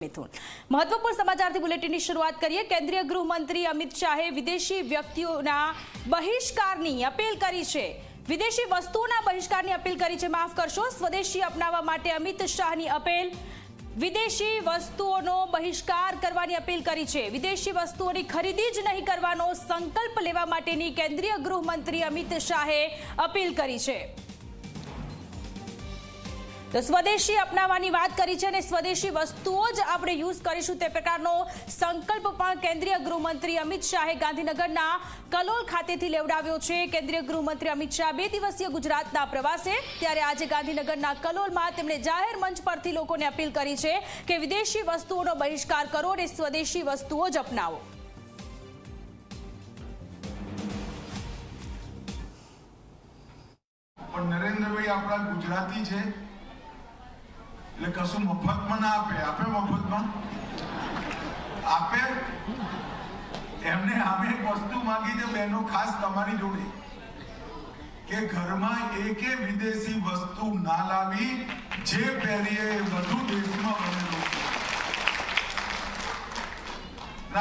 મિથુન, મહત્વપૂર્ણ સમાચારથી બુલેટિનની શરૂઆત કરીએ। કેન્દ્રીય ગૃહમંત્રી અમિત શાહે વિદેશી વ્યક્તિઓના બહિષ્કારની અપીલ કરી છે। વિદેશી વસ્તુઓના બહિષ્કારની અપીલ કરી છે। માફ કરશો, સ્વદેશી અપનાવવા માટે અમિત શાહની અપીલ। વિદેશી વસ્તુઓનો બહિષ્કાર કરવાની અપીલ કરી છે। વિદેશી વસ્તુઓની ખરીદી જ નહીં કરવાનો સંકલ્પ લેવા માટેની કેન્દ્રીય ગૃહમંત્રી અમિત શાહે અપીલ કરી છે। તો સ્વદેશી અપનાવવાની વાત કરી છે અને સ્વદેશી વસ્તુઓ જ આપણે યુઝ કરીશું તે પ્રકારનો સંકલ્પ પણ કેન્દ્રીય ગૃહમંત્રી અમિત શાહે ગાંધીનગરના કલોલ ખાતેથી લેવડાવ્યો છે। કેન્દ્રીય ગૃહમંત્રી અમિત શાહ 2 દિવસીય ગુજરાતના પ્રવાસે, ત્યારે આજે ગાંધીનગરના કલોલમાં તેમણે જાહેર મંચ પરથી લોકોને અપીલ કરી છે કે વિદેશી વસ્તુઓનો બહિષ્કાર કરો અને સ્વદેશી વસ્તુઓ જ અપનાવો। પણ નરેન્દ્રભાઈ આપણા ગુજરાતી છે એટલે કશું મફતમાં ના આપે મફતમાં આપે। એમને અમે એક વસ્તુ માંગી છે બહેનો, ખાસ તમારી જોડે, કે ઘરમાં એકે વિદેશી વસ્તુ ના લાવી, જે પહેરીએ એ બધું દેશમાં બનેલું।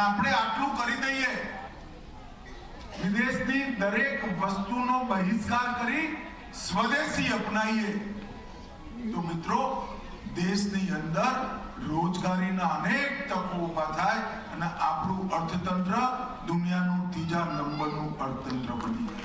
આપણે આટલું કરી દઈએ, વિદેશની દરેક વસ્તુનો બહિષ્કાર કરી સ્વદેશી અપનાવીએ તો મિત્રો દેશની અંદર રોજગારીના અનેક તકો ઊભા થાય અને આપણું અર્થતંત્ર દુનિયાનું 3જા નંબરનું અર્થતંત્ર બની જાય।